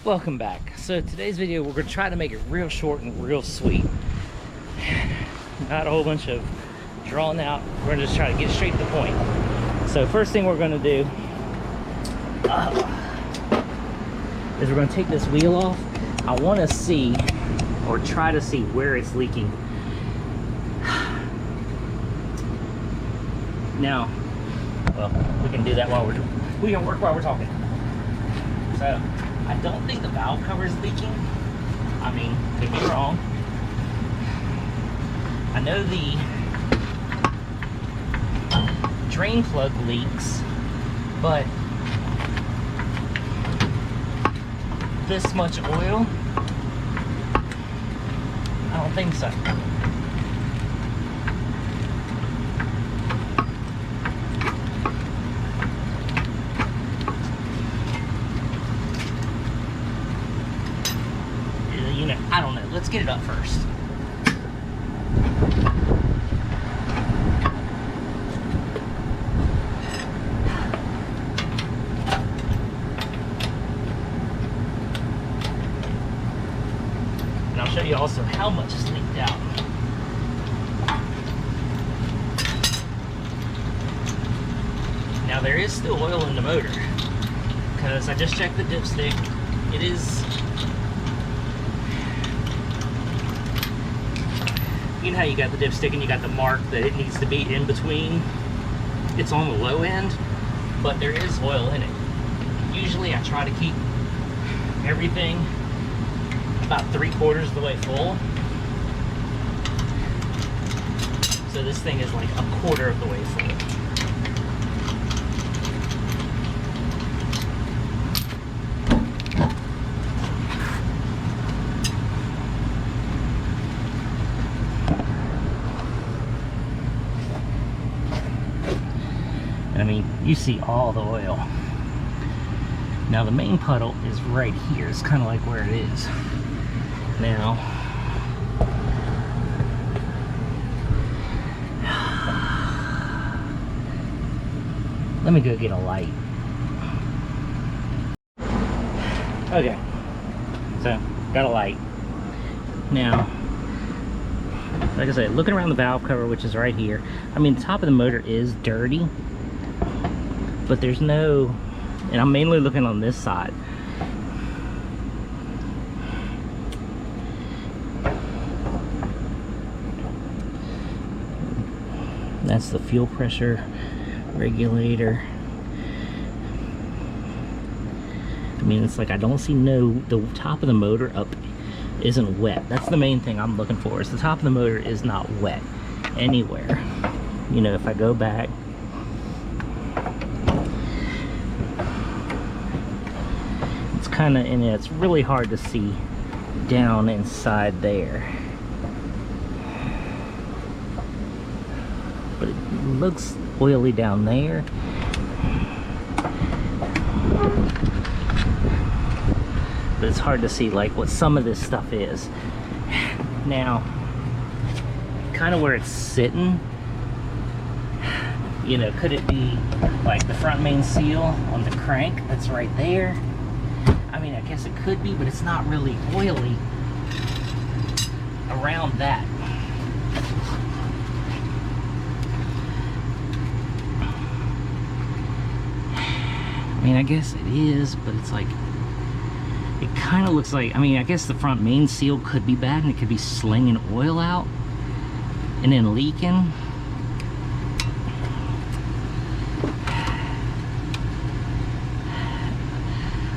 Welcome back. So today's video, we're going to try to make it real short and real sweet. Not a whole bunch of drawn out. We're going to just try to get straight to the point. So first thing we're going to do is we're going to take this wheel off. I want to see, or try to see, where it's leaking. Now, well, we can do that while we can work while we're talking. So I don't think the valve cover is leaking. I mean, could be wrong. I know the drain plug leaks, but this much oil, I don't think so. You know, I don't know. Let's get it up first. And I'll show you also how much is leaked out. Now there is still oil in the motor, because I just checked the dipstick. It is, you know how you got the dipstick and you got the mark that it needs to be in between? It's on the low end, but there is oil in it. Usually I try to keep everything about 3/4 of the way full. So this thing is like 1/4 of the way full. I mean, you see all the oil. Now the main puddle is right here. It's kind of like where it is. Now, let me go get a light. Okay, so got a light. Now, like I said, looking around the valve cover, which is right here, I mean, the top of the motor is dirty, but there's no, and I'm mainly looking on this side. That's the fuel pressure regulator. I mean, it's like I don't see the top of the motor up isn't wet. That's the main thing I'm looking for, is the top of the motor is not wet anywhere. You know, if I go back, it's kind of, and it's really hard to see down inside there. But it looks oily down there. But it's hard to see like what some of this stuff is. Now, kind of where it's sitting, you know, could it be like the front main seal on the crank that's right there? I mean, I guess it could be, but it's not really oily around that. I mean, I guess it is, but it's like, it kind of looks like, I mean, I guess the front main seal could be bad and it could be slinging oil out and then leaking.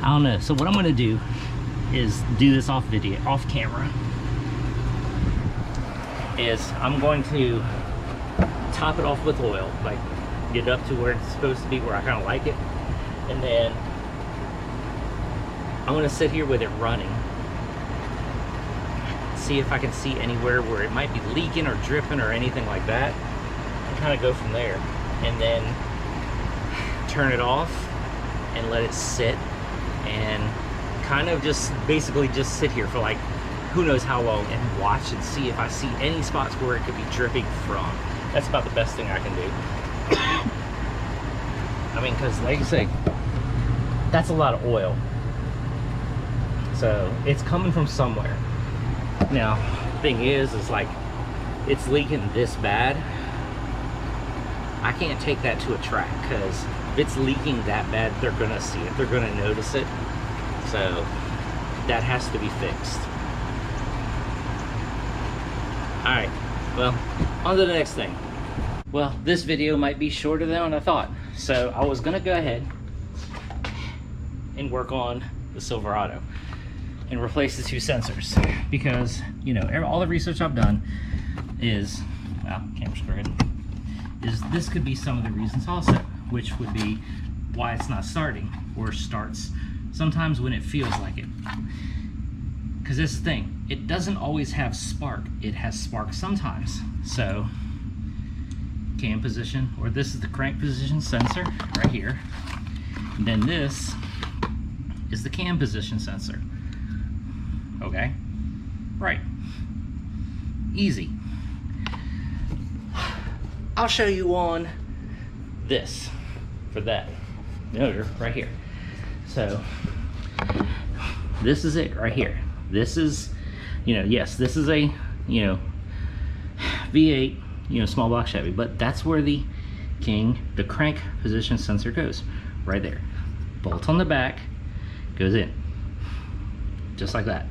I don't know. So what I'm going to do is do this off camera, is I'm going to top it off with oil, like get it up to where it's supposed to be, where I kind of like it. And then I'm going to sit here with it running, see if I can see anywhere where it might be leaking or dripping or anything like that, and kind of go from there. And then turn it off and let it sit, and kind of just basically just sit here for like who knows how long and watch and see if I see any spots where it could be dripping from. That's about the best thing I can do. I mean, because like I say, that's a lot of oil. So it's coming from somewhere. Now, thing is like, it's leaking this bad. I can't take that to a track, because if it's leaking that bad, they're gonna see it, they're gonna notice it. So that has to be fixed. All right, well, on to the next thing. Well, this video might be shorter than I thought. So I was gonna go ahead and work on the Silverado and replace the 2 sensors, because, you know, all the research I've done is, well, camera's crooked, is this could be some of the reasons also, which would be why it's not starting, or starts sometimes when it feels like it. Because this is the thing, it doesn't always have spark, it has spark sometimes. So cam position, or this is the crank position sensor right here, and then this is the cam position sensor. Okay, right, easy. I'll show you on this for that motor right here. So this is it right here. This is, you know, yes, this is a, you know, V8, you know, small block Chevy, but that's where the crank position sensor goes, right there. Bolt on the back, goes in, just like that.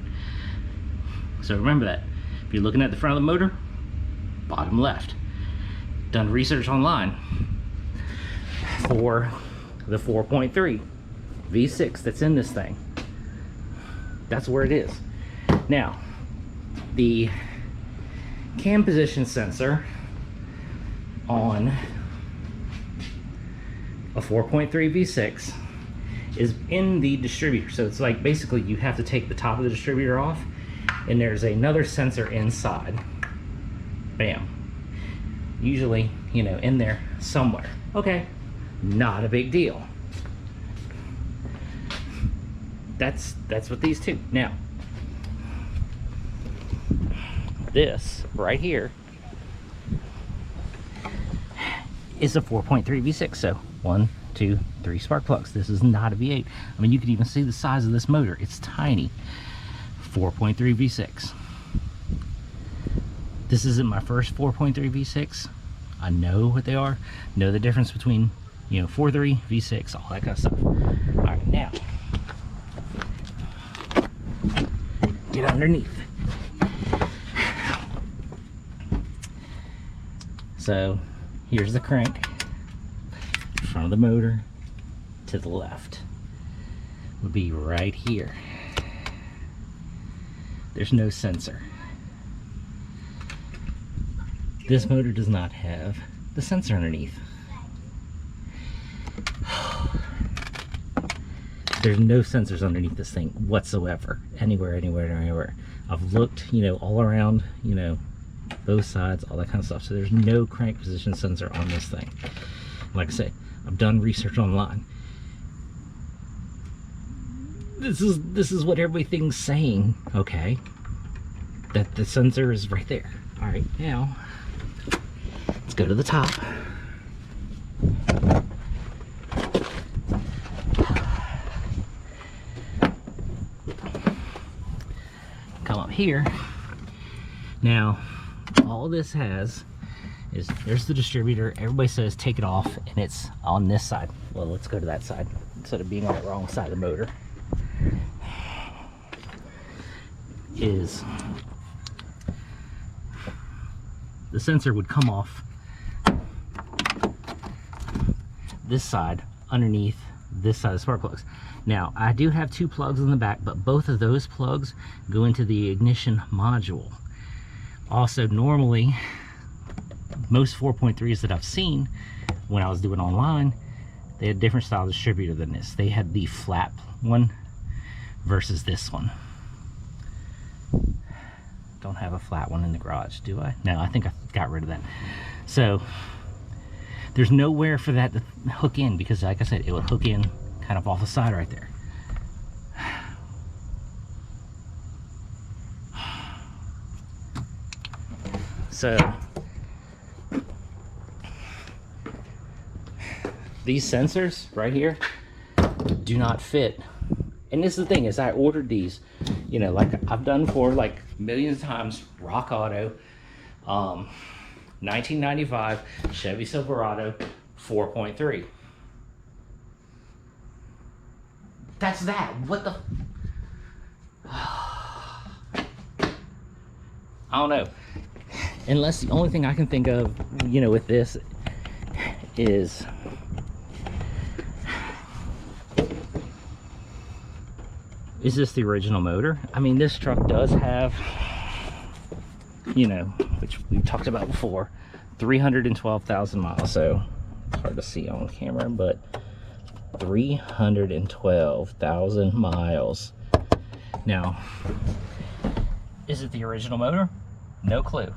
So remember that. If you're looking at the front of the motor, bottom left. Done research online for the 4.3 V6 that's in this thing. That's where it is. Now, the cam position sensor on a 4.3 V6 is in the distributor. So it's like, basically you have to take the top of the distributor off, and there's another sensor inside. Bam. Usually, you know, in there somewhere. Okay, not a big deal. That's what these two. Now, this right here is a 4.3 V6. So 1, 2, 3 spark plugs. This is not a V8. I mean, you can even see the size of this motor. It's tiny. 4.3 V6. This isn't my first 4.3 V6. I know what they are. Know the difference between, you know, 4.3, V6, all that kind of stuff. All right, now get underneath. So here's the crank. Front of the motor to the left would be right here. There's no sensor. This motor does not have the sensor underneath. There's no sensors underneath this thing whatsoever. Anywhere. I've looked, you know, all around, you know, both sides, all that kind of stuff. So there's no crank position sensor on this thing. Like I said, I've done research online. This is what everything's saying, okay? That the sensor is right there. All right, now let's go to the top. Come up here. Now, all this has is, there's the distributor. Everybody says take it off, and it's on this side. Well, let's go to that side instead of being on the wrong side of the motor. Is the sensor would come off this side underneath this side of the spark plugs. Now, I do have 2 plugs in the back, but both of those plugs go into the ignition module. Also, normally, most 4.3s that I've seen when I was doing online, they had a different style distributor than this. They had the flat one versus this one. Don't have a flat one in the garage, do I? No, I think I got rid of that. So there's nowhere for that to hook in, because like I said, it would hook in kind of off the side right there. So these sensors right here, do not fit. And this is the thing, is I ordered these, you know, like I've done for like millions of times, Rock Auto, 1995 Chevy Silverado 4.3. That's that. What the? I don't know. Unless the only thing I can think of, you know, with this is this the original motor? I mean, this truck does have, you know, which we've talked about before, 312,000 miles. So it's hard to see on camera, but 312,000 miles. Now, is it the original motor? No clue.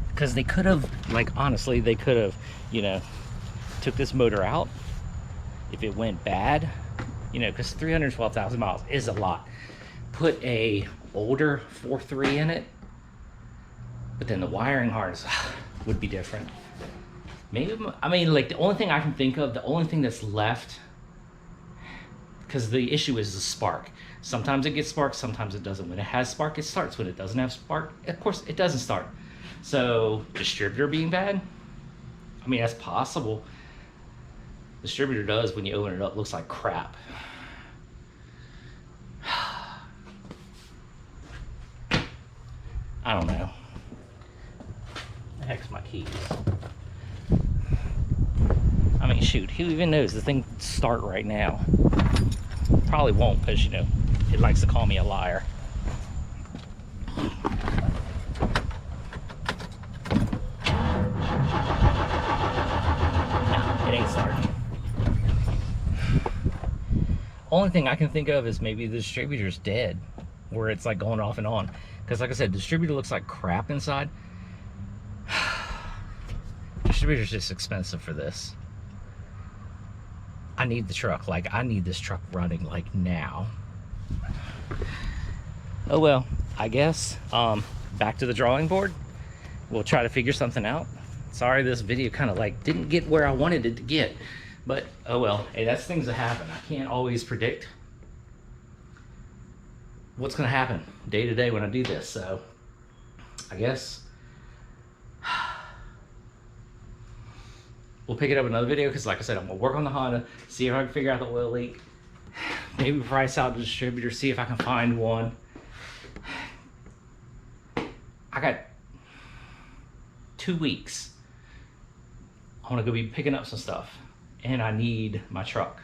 Because they could have, like, honestly, they could have, you know, took this motor out if it went bad, you know, because 312,000 miles is a lot. Put a older 4.3 in it, but then the wiring harness would be different. Maybe, I mean, like, the only thing I can think of, the only thing that's left, because the issue is the spark. Sometimes it gets spark, sometimes it doesn't. When it has spark, it starts. When it doesn't have spark, of course, it doesn't start. So, distributor being bad, I mean, that's possible. Distributor does, when you open it up, looks like crap. I don't know. The heck's my keys? I mean, shoot, who even knows? The thing start right now. Probably won't, because, you know, it likes to call me a liar. No, it ain't starting. Only thing I can think of is maybe the distributor's dead, where it's like going off and on. Because like I said, distributor looks like crap inside. Distributor's just expensive for this. I need the truck. Like, I need this truck running like now. Oh well, I guess back to the drawing board. We'll try to figure something out. Sorry this video kind of like didn't get where I wanted it to get, but oh well. Hey, that's things that happen. I can't always predict what's gonna happen day to day when I do this, so I guess we'll pick it up in another video, because like I said, I'm gonna work on the Honda, see if I can figure out the oil leak, maybe price out the distributor, see if I can find one. I got 2 weeks. I want to go be picking up some stuff, and I need my truck.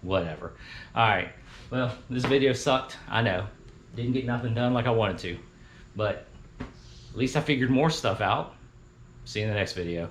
Whatever. All right, well, this video sucked. I know, didn't get nothing done like I wanted to, but at least I figured more stuff out. See you in the next video.